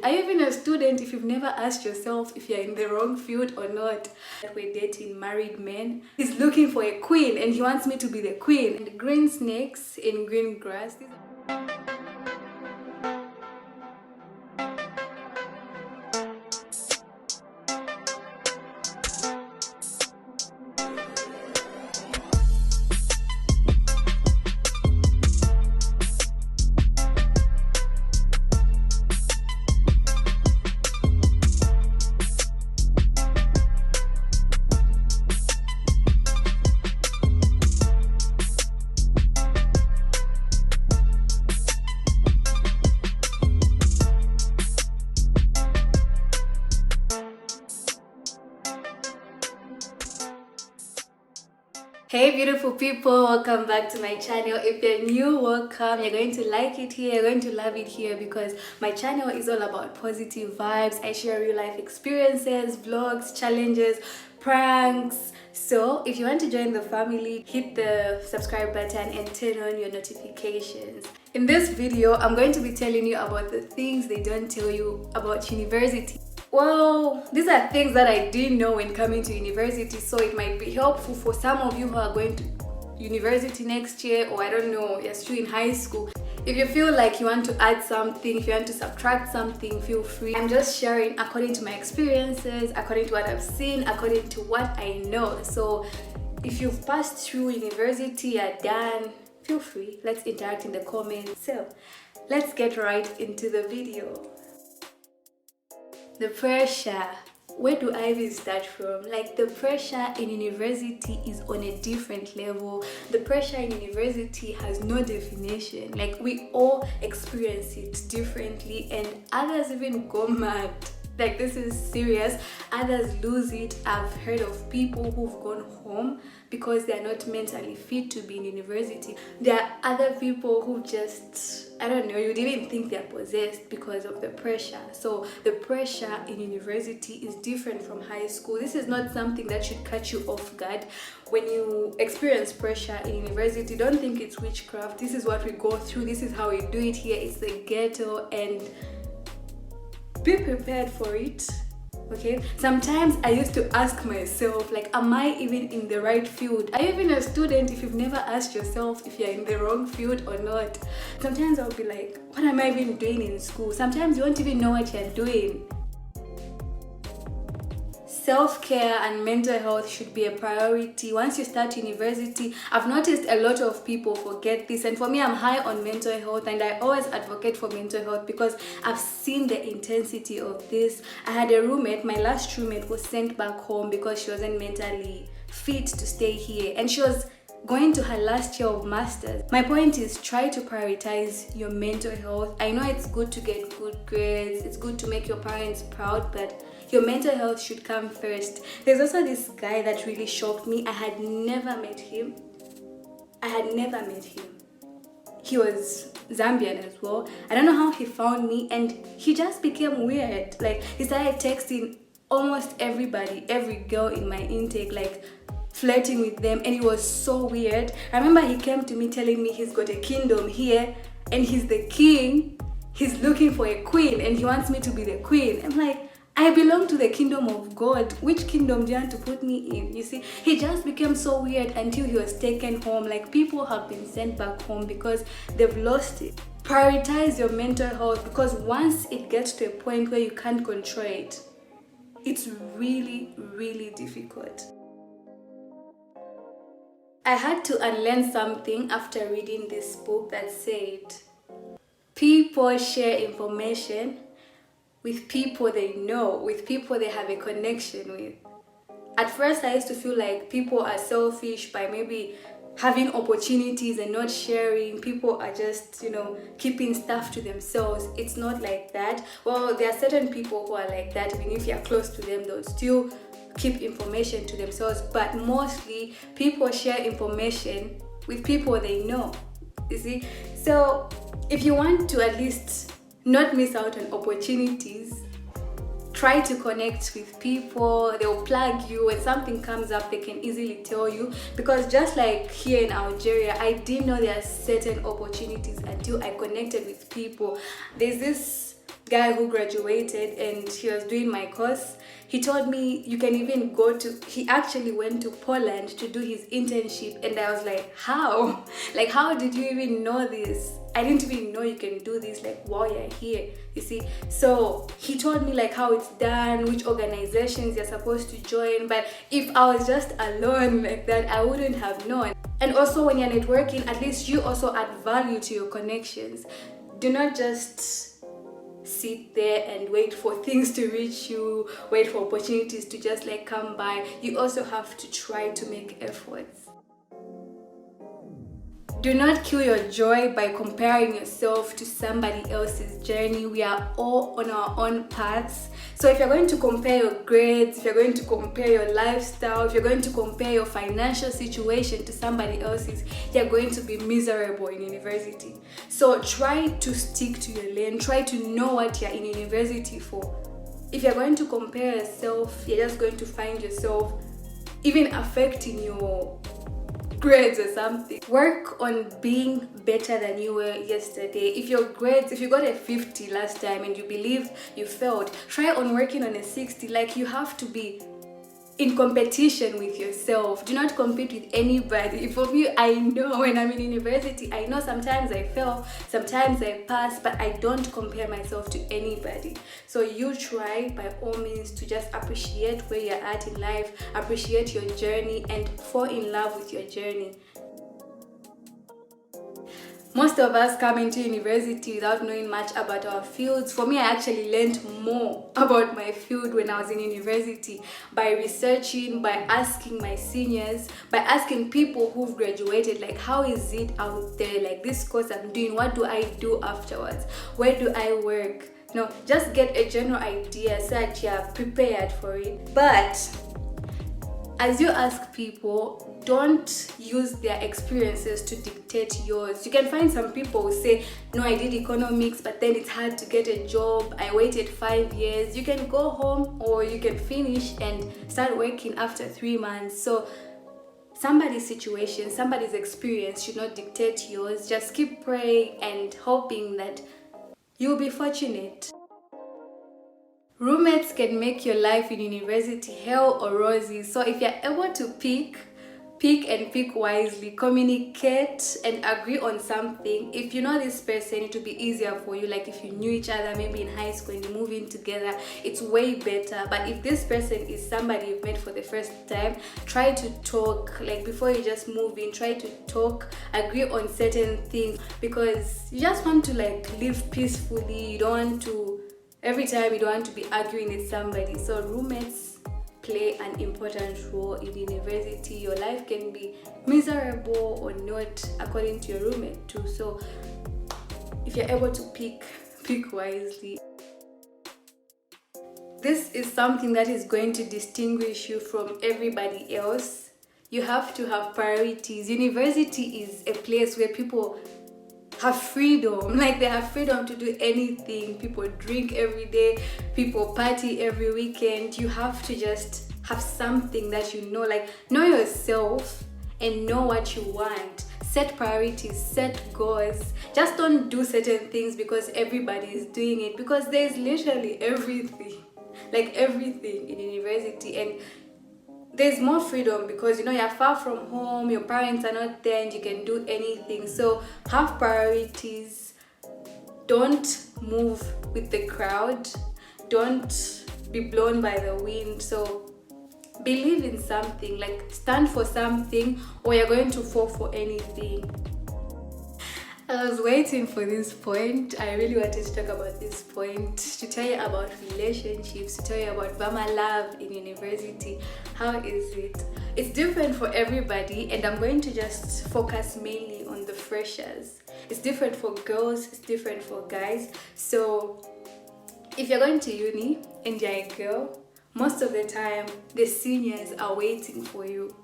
Are you even a student if you've never asked yourself if you're in the wrong field or not? We're dating married men. He's looking for a queen and he wants me to be the queen. And green snakes in green grass. Hey beautiful people, welcome back to my channel. If you're new, welcome. You're going to like it here, you're going to love it here because my channel is all about positive vibes. I share real life experiences, vlogs, challenges, pranks. So if you want to join the family, hit the subscribe button and turn on your notifications. In this video, I'm going to be telling you about the things they don't tell you about university. Well, these are things that I didn't know when coming to university, so it might be helpful for some of you who are going to university next year, or I don't know, you're still in high school. If you feel like you want to add something, if you want to subtract something, feel free. I'm just sharing according to my experiences, according to what I've seen, according to what I know. So if you've passed through university, you're done, feel free. Let's interact in the comments. So let's get right into the video. The pressure. Where do I even start from? Like, the pressure in university is on a different level. The pressure in university has no definition. Like, we all experience it differently and others even go mad. Like, this is serious. Others lose it. I've heard of people who've gone home because they're not mentally fit to be in university. There are other people who just, I don't know, you'd even think they're possessed because of the pressure. So the pressure in university is different from high school. This is not something that should catch you off guard. When you experience pressure in university, don't think it's witchcraft. This is what we go through. This is how we do it here. It's the ghetto, and be prepared for it. Okay, sometimes I used to ask myself, like, am I even in the right field? Are you even a student if you've never asked yourself if you're in the wrong field or not? Sometimes I'll be like, what am I even doing in school? Sometimes you won't even know what you're doing. Self-care and mental health should be a priority once you start university. I've noticed a lot of people forget this, and for me, I'm high on mental health and I always advocate for mental health because I've seen the intensity of this. I had a roommate, my last roommate was sent back home because she wasn't mentally fit to stay here, and she was going to her last year of masters. My point is, try to prioritize your mental health. I know it's good to get good grades, it's good to make your parents proud, but your mental health should come first. There's also this guy that really shocked me. I had never met him. He was Zambian as well. I don't know how he found me, and he just became weird. Like, he started texting almost everybody, every girl in my intake, like flirting with them, and it was so weird. I remember he came to me telling me he's got a kingdom here and he's the king. He's looking for a queen and he wants me to be the queen. I'm like, I belong to the kingdom of God. Which kingdom do you want to put me in? You see, he just became so weird until he was taken home. Like, people have been sent back home because they've lost it. Prioritize your mental health, because once it gets to a point where you can't control it, it's really, really difficult. I had to unlearn something after reading this book that said, people share information with people they know, with people they have a connection with. At first, I used to feel like people are selfish by maybe having opportunities and not sharing. People are just, keeping stuff to themselves. It's not like that. Well, there are certain people who are like that. Even if you're close to them, they'll still keep information to themselves. But mostly, people share information with people they know. You see? So, if you want to at least not miss out on opportunities, try to connect with people. They'll plug you. When something comes up, they can easily tell you, because just like here in Algeria, I didn't know there are certain opportunities until I connected with people. There's guy who graduated and he was doing my course. He told me you can even go to, he actually went to Poland to do his internship, and I was like, how? Like, how did you even know this? I didn't even know you can do this like while you're here, you see. So he told me like how it's done, which organizations you're supposed to join. But if I was just alone like that, I wouldn't have known. And also when you're networking, at least you also add value to your connections. Do not just sit there and wait for things to reach you, wait for opportunities to just like come by. You also have to try to make efforts. Do not kill your joy by comparing yourself to somebody else's journey. We are all on our own paths. So if you're going to compare your grades, if you're going to compare your lifestyle, if you're going to compare your financial situation to somebody else's, you're going to be miserable in university. So try to stick to your lane. Try to know what you're in university for. If you're going to compare yourself, you're just going to find yourself even affecting your grades or something. Work on being better than you were yesterday. If your grades, if you got a 50 last time and you believe you failed, try on working on a 60. Like, you have to be in competition with yourself. Do not compete with anybody. For me, I know when I'm in university, I know sometimes I fail, sometimes I pass, but I don't compare myself to anybody. So you try by all means to just appreciate where you're at in life, appreciate your journey, and fall in love with your journey. Most of us come into university without knowing much about our fields. For me, I actually learned more about my field when I was in university by researching, by asking my seniors, by asking people who've graduated, like, how is it out there? Like, this course I'm doing, what do I do afterwards? Where do I work? No, just get a general idea so that you're prepared for it. But as you ask people, don't use their experiences to dictate yours. You can find some people who say, no, I did economics, but then it's hard to get a job. I waited 5 years. You can go home or you can finish and start working after 3 months. So somebody's situation, somebody's experience should not dictate yours. Just keep praying and hoping that you'll be fortunate. Roommates can make your life in university hell or rosy. So if you're able to pick wisely, communicate and agree on something. If you know this person, it will be easier for you. Like if you knew each other maybe in high school and you move in together, it's way better. But if this person is somebody you've met for the first time, try to talk. Like before you just move in, try to talk, agree on certain things, because you just want to like live peacefully. You don't want to, every time you don't want to be arguing with somebody. So roommates play an important role in university. Your life can be miserable or not according to your roommate too. So if you're able to pick wisely. This is something that is going to distinguish you from everybody else. You have to have priorities. University is a place where people have freedom, like they have freedom to do anything. People drink every day, people party every weekend. You have to just have something that you know, like know yourself and know what you want. Set priorities, set goals. Just don't do certain things because everybody is doing it, because there's literally everything, like everything in university. And there's more freedom because you know you're far from home, your parents are not there, and you can do anything. So have priorities. Don't move with the crowd. Don't be blown by the wind. So believe in something, like stand for something, or you're going to fall for anything. I was waiting for this point. I really wanted to talk about this point, to tell you about relationships, to tell you about Bama love in university. How is it? It's different for everybody, and I'm going to just focus mainly on the freshers. It's different for girls, it's different for guys. So if you're going to uni and you're a girl, most of the time the seniors are waiting for you.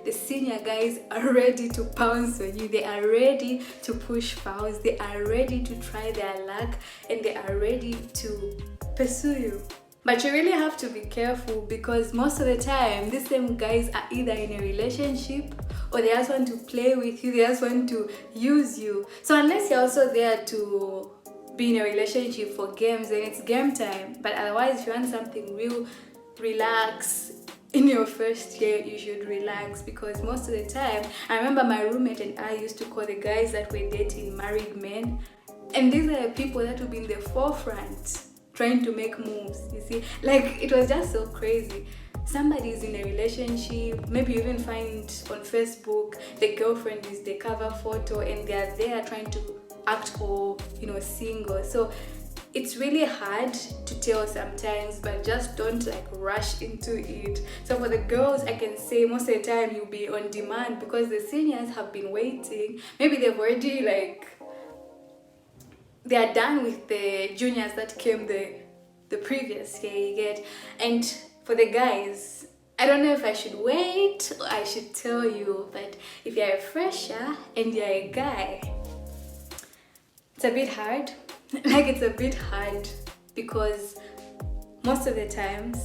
The senior guys are ready to pounce on you. They are ready to push fouls. They are ready to try their luck, and they are ready to pursue you. But you really have to be careful, because most of the time these same guys are either in a relationship or they just want to play with you. They just want to use you. So unless you're also there to be in a relationship for games, then it's game time. But otherwise, if you want something real, relax. In your first year, you should relax, because most of the time, I remember my roommate and I used to call the guys that were dating married men, and these are the people that would be in the forefront trying to make moves, you see. Like, it was just so crazy. Somebody's in a relationship, maybe you even find on Facebook the girlfriend is the cover photo and they're there trying to act all, single. So it's really hard to tell sometimes, but just don't like rush into it. So for the girls, I can say most of the time you'll be on demand, because the seniors have been waiting. Maybe they've already they are done with the juniors that came the previous year, you get. And for the guys, I don't know if I should wait or I should tell you, but if you're a fresher and you're a guy, it's a bit hard. It's a bit hard, because most of the times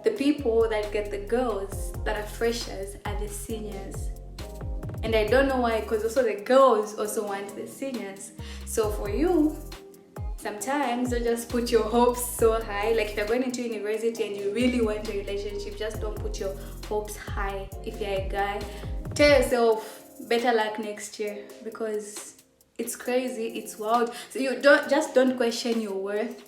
the people that get the girls that are freshers are the seniors. And I don't know why, because also the girls also want the seniors. So for you, sometimes don't just put your hopes so high. Like, if you're going into university and you really want a relationship, just don't put your hopes high. If you're a guy, tell yourself better luck next year, because it's crazy, it's wild. So you don't question your worth.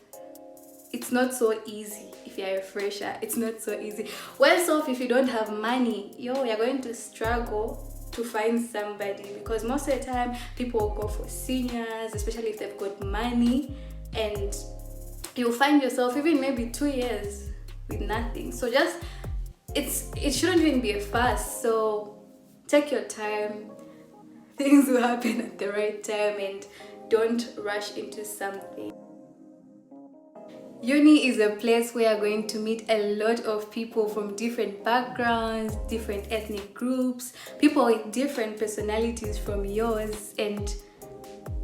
It's not so easy. If you're a fresher, it's not so easy. Worse off, if you don't have money, you're going to struggle to find somebody, because most of the time people go for seniors, especially if they've got money, and you'll find yourself even maybe 2 years with nothing. So it shouldn't even be a fuss. So take your time. Things will happen at the right time, and don't rush into something. Uni is a place where you're going to meet a lot of people from different backgrounds, different ethnic groups, people with different personalities from yours, and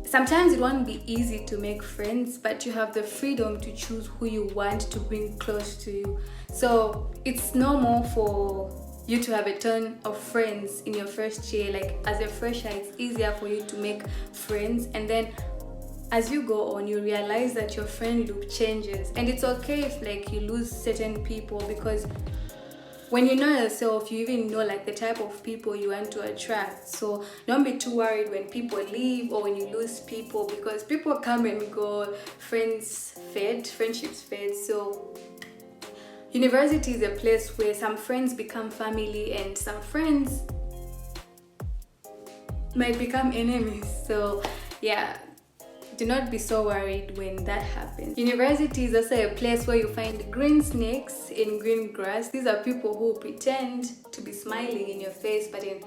sometimes it won't be easy to make friends, but you have the freedom to choose who you want to bring close to you. So it's normal for you to have a ton of friends in your first year. Like, as a fresher, it's easier for you to make friends, and then as you go on, you realize that your friend loop changes, and it's okay if you lose certain people, because when you know yourself, you even know the type of people you want to attract. So don't be too worried when people leave or when you lose people, because people come and go, friendships fade. So university is a place where some friends become family and some friends might become enemies. So yeah, do not be so worried when that happens. University is also a place where you find green snakes in green grass. These are people who pretend to be smiling in your face, but in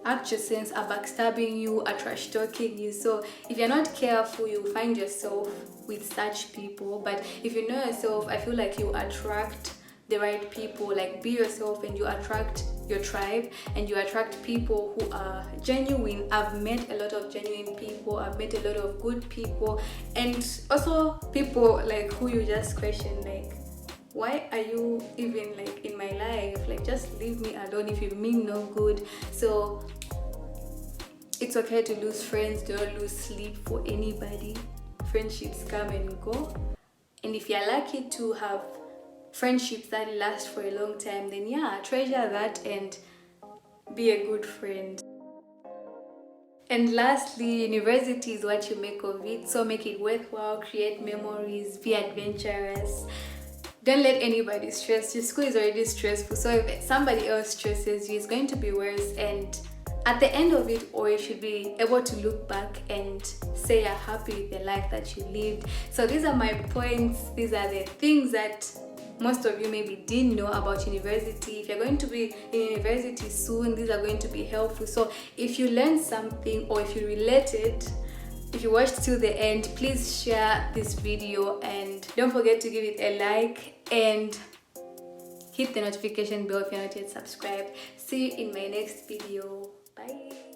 actual sense are backstabbing you, are trash talking you. So if you're not careful, you'll find yourself with such people. But if you know yourself, I feel like you attract the right people. Be yourself, and you attract your tribe, and you attract people who are genuine. I've met a lot of genuine people, I've met a lot of good people, and also people who you just question, why are you even in my life? Just leave me alone if you mean no good. So it's okay to lose friends. Don't lose sleep for anybody. Friendships come and go, and if you're lucky to have friendships that last for a long time, then yeah, treasure that and be a good friend. And lastly, university is what you make of it, so make it worthwhile, create memories, be adventurous. Don't let anybody stress you. School is already stressful, so if somebody else stresses you, it's going to be worse. And at the end of it all, you should be able to look back and say you're happy with the life that you lived. So these are my points. These are the things that most of you maybe didn't know about university. If you're going to be in university soon, these are going to be helpful. So if you learned something, or if you related, if you watched till the end, please share this video, and don't forget to give it a like and hit the notification bell if you're not yet subscribed. See you in my next video. Bye.